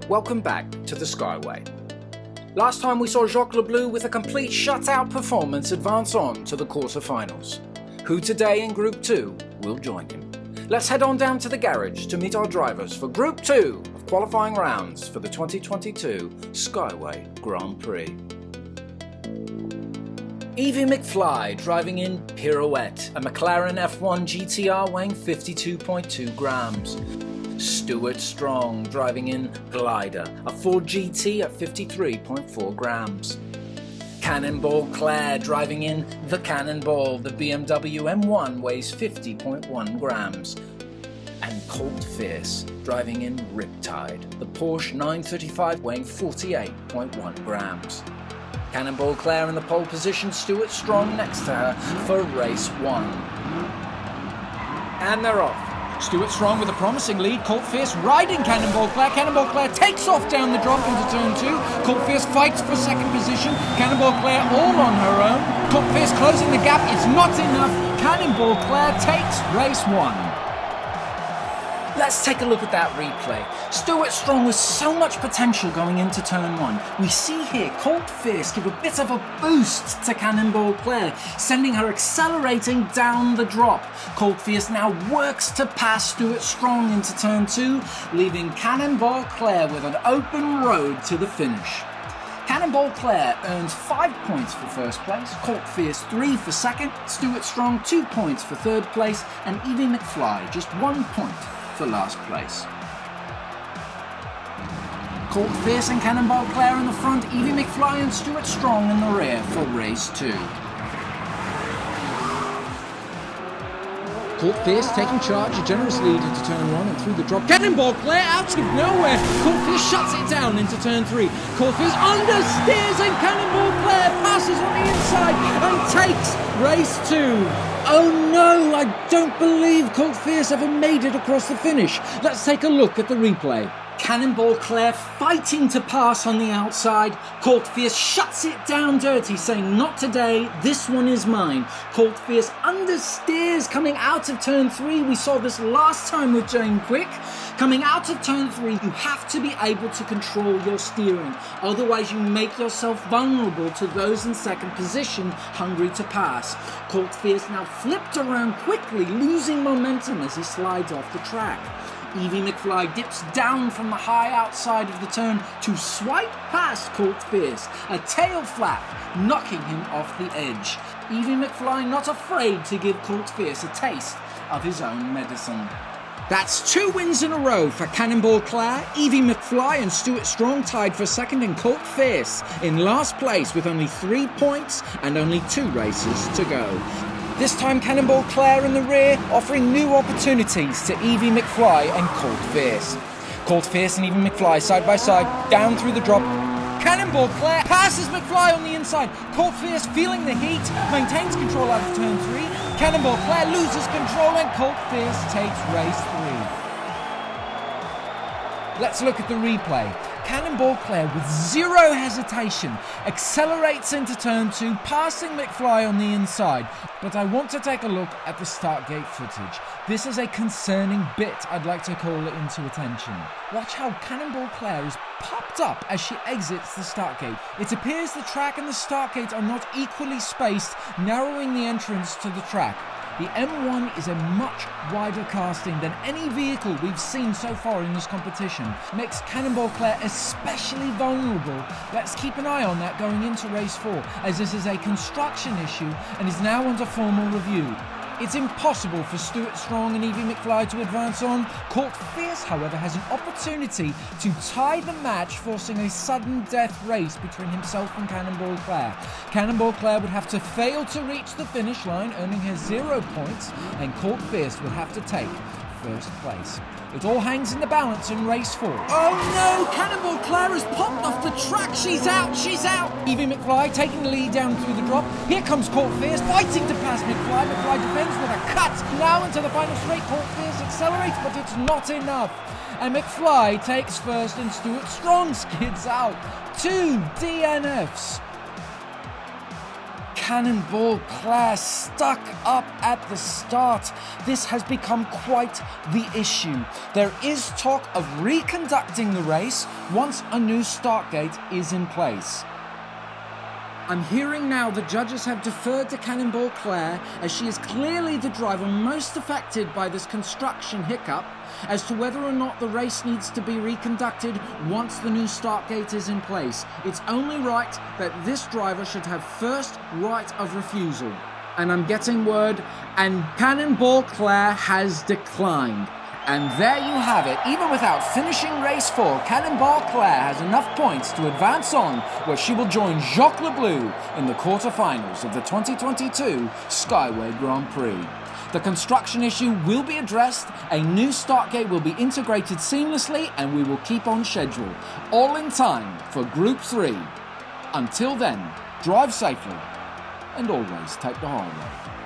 Welcome back to the Skyway. Last time we saw Jaques Le Blu with a complete shutout performance advance on to the quarterfinals. Who today in Group 2 will join him? Let's head on down to the garage to meet our drivers for Group 2 of qualifying rounds for the 2022 Skyway Grand Prix. Evie McFly driving in Pirouette, a McLaren F1 GTR weighing 52.2 grams. Stuart Strong driving in Glider, a Ford GT at 53.4 grams. Cannonball Claire driving in the Cannonball, the BMW M1 weighs 50.1 grams. And Colt Fierce driving in Riptide, the Porsche 935 weighing 48.1 grams. Cannonball Claire in the pole position, Stuart Strong next to her for race 1. And they're off. Stuart Strong with a promising lead, Colt Fierce riding Cannonball Claire. Cannonball Claire takes off down the drop into turn 2. Colt Fierce fights for second position. Cannonball Claire all on her own. Colt Fierce closing the gap, it's not enough. Cannonball Claire takes race 1. Let's take a look at that replay. Stuart Strong with so much potential going into turn 1. We see here Colt Fierce give a bit of a boost to Cannonball Claire, sending her accelerating down the drop. Colt Fierce now works to pass Stuart Strong into turn 2, leaving Cannonball Claire with an open road to the finish. Cannonball Claire earns 5 points for first place, Colt Fierce 3 for second, Stuart Strong 2 points for third place, and Evie McFly just 1 point for last place. Colt Fierce and Cannonball Claire in the front, Evie McFly and Stuart Strong in the rear for race 2. Colt Fierce taking charge, a generous lead into turn 1 and through the drop. Cannonball Claire out of nowhere. Colt Fierce shuts it down into turn 3. Colt Fierce understeers and Cannonball Claire passes on the inside and takes race 2. Oh no, I don't believe Colt Fierce ever made it across the finish. Let's take a look at the replay. Cannonball Claire fighting to pass on the outside. Colt Fierce shuts it down dirty, saying, "Not today, this one is mine." Colt Fierce understeers coming out of turn 3. We saw this last time with Jane Quick. Coming out of turn 3, you have to be able to control your steering. Otherwise, you make yourself vulnerable to those in second position, hungry to pass. Colt Fierce now flipped around quickly, losing momentum as he slides off the track. Evie McFly dips down from the high outside of the turn to swipe past Colt Fierce, a tail flap, knocking him off the edge. Evie McFly not afraid to give Colt Fierce a taste of his own medicine. That's 2 wins in a row for Cannonball Claire, Evie McFly and Stuart Strong tied for second, and Colt Fierce in last place with only 3 points and only 2 races to go. This time Cannonball Claire in the rear, offering new opportunities to Evie McFly and Colt Fierce. Colt Fierce and Evie McFly side by side, down through the drop. Cannonball Claire passes McFly on the inside. Colt Fierce feeling the heat, maintains control out of turn 3. Cannonball Claire loses control and Colt Fierce takes race 3. Let's look at the replay. Cannonball Claire with zero hesitation accelerates into turn 2, passing McFly on the inside. But I want to take a look at the start gate footage. This is a concerning bit I'd like to call it into attention. Watch how Cannonball Claire is popped up as she exits the start gate. It appears the track and the start gate are not equally spaced, narrowing the entrance to the track. The M1 is a much wider casting than any vehicle we've seen so far in this competition. Makes Cannonball Claire especially vulnerable. Let's keep an eye on that going into race 4, as this is a construction issue and is now under formal review. It's impossible for Stuart Strong and Evie McFly to advance on. Colt Fierce, however, has an opportunity to tie the match, forcing a sudden death race between himself and Cannonball Claire. Cannonball Claire would have to fail to reach the finish line, earning her 0 points, and Colt Fierce would have to take first place. It all hangs in the balance in race 4. Oh no! Cannonball Claire has popped off the track! She's out! She's out! Evie McFly taking the lead down through the drop. Here comes Colt Fierce fighting to pass McFly. McFly defends with a cut. Now into the final straight. Colt Fierce accelerates, but it's not enough. And McFly takes first and Stuart Strong skids out. 2 DNFs. Cannonball Claire stuck up at the start. This has become quite the issue. There is talk of reconducting the race once a new start gate is in place. I'm hearing now the judges have deferred to Cannonball Claire, as she is clearly the driver most affected by this construction hiccup, as to whether or not the race needs to be reconducted once the new start gate is in place. It's only right that this driver should have first right of refusal. And I'm getting word, and Cannonball Claire has declined. And there you have it. Even without finishing race 4, Cannonball Claire has enough points to advance on, where she will join Jaques Le Blu in the quarterfinals of the 2022 Skyway Grand Prix. The construction issue will be addressed, a new start gate will be integrated seamlessly, and we will keep on schedule, all in time for Group 3. Until then, drive safely and always take the high road.